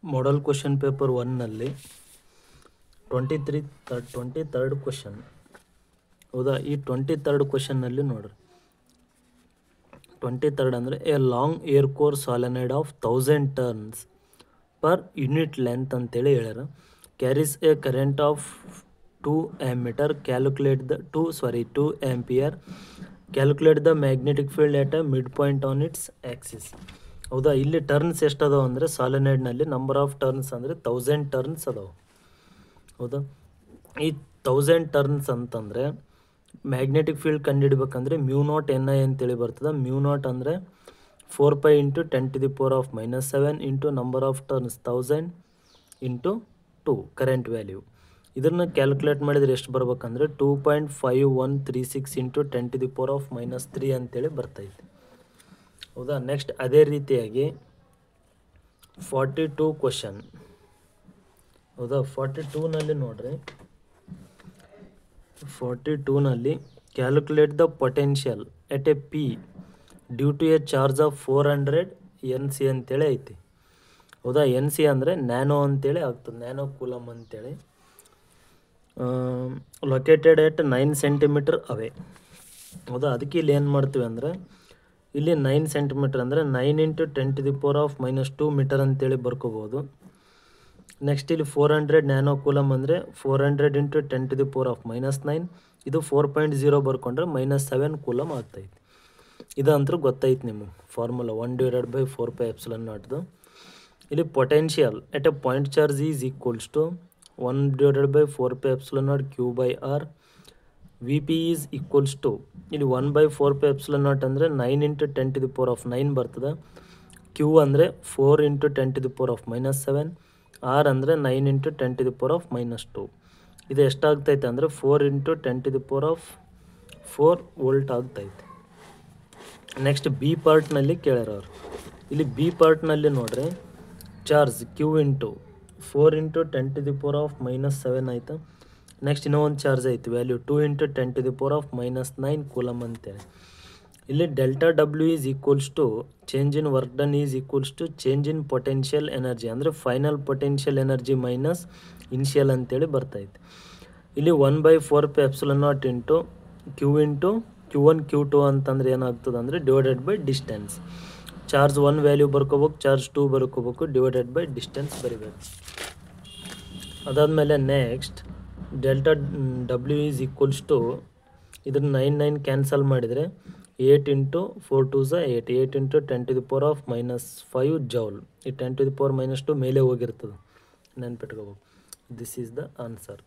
ಮಾಡಲ್ question paper 1ನಲ್ಲಿ 23rd question. ಹೌದಾ, ಈ 23rd ಕ್ವಶನ್ನಲ್ಲಿ ನೋಡ್ರಿ, 23rd ಅಂದರೆ a long air core solenoid of 1000 turns per unit length ಅಂತೇಳಿ ಹೇಳ್ಯಾರ. Carries a current of 2 ampere. Calculate the 2 ampere. Calculate the magnetic field at a mid point on its axis. ಹೌದಾ, ಇಲ್ಲಿ turns ಎಷ್ಟು ಅದಾವೆ ಅಂದರೆ ಸಾಲಿನಾಯ್ಡ್ನಲ್ಲಿ number of turns ಅಂದರೆ 1000 turns ಅದಾವೆ. ಹೌದಾ, ಈ 1000 ಟರ್ನ್ಸ್ ಅಂತಂದರೆ ಮ್ಯಾಗ್ನೆಟಿಕ್ ಫೀಲ್ಡ್ ಕಂಡುಹಿಡ್ಬೇಕಂದ್ರೆ μ0 ಅಂತೇಳಿ ಬರ್ತದೆ. μ0 ಅಂದರೆ 4π × 10⁻⁻⁷ into number of turns 1000 into 2 current value. ಇದನ್ನು ಕ್ಯಾಲ್ಕುಲೇಟ್ ಮಾಡಿದರೆ ಎಷ್ಟು ಬರ್ಬೇಕಂದ್ರೆ 2.5136 ಇಂಟು 10⁻⁻³ ಅಂತೇಳಿ ಬರ್ತೈತೆ. ಹೌದಾ, ನೆಕ್ಸ್ಟ್ ಅದೇ ರೀತಿಯಾಗಿ 42 ಕ್ವಶನ್. ಹೌದಾ, 42ನಲ್ಲಿ ನೋಡ್ರಿ, 42ನಲ್ಲಿ calculate the potential at a P due to a charge of 400 NC ಅಂತೇಳಿ ಐತಿ. ಹೌದಾ, NC ಅಂದರೆ ನ್ಯಾನೋ ಅಂತೇಳಿ ಆಗ್ತದೆ, ನ್ಯಾನೋ ಕೂಲಮ್ ಅಂತೇಳಿ. ಲೊಕೇಟೆಡ್ ಎಟ್ 9 ಸೆಂಟಿಮೀಟರ್ ಅವೇ. ಹೌದಾ, ಅದಕ್ಕೆ ಇಲ್ಲಿ ಏನು ಮಾಡ್ತೀವಿ ಅಂದರೆ ಇಲ್ಲಿ 9 ಸೆಂಟಿಮೀಟರ್ ಅಂದರೆ 9 × 10⁻⁻² ಮೀಟರ್ ಅಂತೇಳಿ ಬರ್ಕೋಬೋದು. ನೆಕ್ಸ್ಟ್ ಇಲ್ಲಿ 400 ನ್ಯಾನೋ ಕೂಲಮ್ ಅಂದರೆ 400 × 10⁻⁻⁹. ಇದು 4.0 ಬರ್ಕೊಂಡ್ರೆ -7 ಕೂಲಮ್ ಆಗ್ತೈತಿ. ಇದಂತರೂ ಗೊತ್ತೈತಿ ನಿಮಗೆ ಫಾರ್ಮುಲಾ 1/4πε0. ಇಲ್ಲಿ potential at a point charge is equals to 1/4πε0 Q/r. Vp is equals to ಇಲ್ಲಿ 1/4πε0 ಅಂದರೆ 9 × 10⁻⁹ ಬರ್ತದೆ. Q ಅಂದರೆ 4 × 10⁻⁻⁷. R ಅಂದರೆ 9 × 10⁻⁻². ಇದು ಎಷ್ಟಾಗ್ತೈತೆ ಅಂದರೆ 4 × 10⁻⁴ ವೋಲ್ಟ್ ಆಗ್ತೈತೆ. ನೆಕ್ಸ್ಟ್ ಬಿ ಪಾರ್ಟ್ನಲ್ಲಿ ಕೇಳ್ಯಾರ ಅವರು. ಇಲ್ಲಿ ಬಿ ಪಾರ್ಟ್ನಲ್ಲಿ ನೋಡ್ರಿ, ಚಾರ್ಜ್ Q ಇಂಟು 4 × 10⁻⁻⁷ ಆಯಿತಾ. ನೆಕ್ಸ್ಟ್ ಇನ್ನೂ ಒಂದು ಚಾರ್ಜ್ ಐತಿ, ವ್ಯಾಲ್ಯೂ 2 × 10⁻⁹ ಕೂಲಮ್ ಅಂತೇಳಿ. ಇಲ್ಲಿ delta W is equals to change in work done is equals to change in potential energy, ಅಂದರೆ final potential energy minus initial ಅಂತೇಳಿ ಬರ್ತೈತೆ. ಇಲ್ಲಿ 1/4πε0 ಇಂಟು Q1 Q2 ಅಂತಂದ್ರೆ ಏನಾಗ್ತದೆ ಅಂದರೆ divided by distance. Charge 1 value ಬರ್ಕೋಬೇಕು, ಚಾರ್ಜ್ 2 ಬರ್ಕೋಬೇಕು, ಡಿವೈಡೆಡ್ ಬೈ ಡಿಸ್ಟೆನ್ಸ್ ಬರಿಬೇಕು. ಅದಾದಮೇಲೆ next delta W is equals to ಇದನ್ನು 9 ಕ್ಯಾನ್ಸಲ್ ಮಾಡಿದರೆ 8 × 4 2 8, 8 × 10⁻⁻5 ಜೌಲ್. ಈ 10⁻⁻² ಮೇಲೆ ಹೋಗಿರ್ತದೆ, ನೆನ್ಪಿಟ್ಕೋಬೇಕು. This is the answer.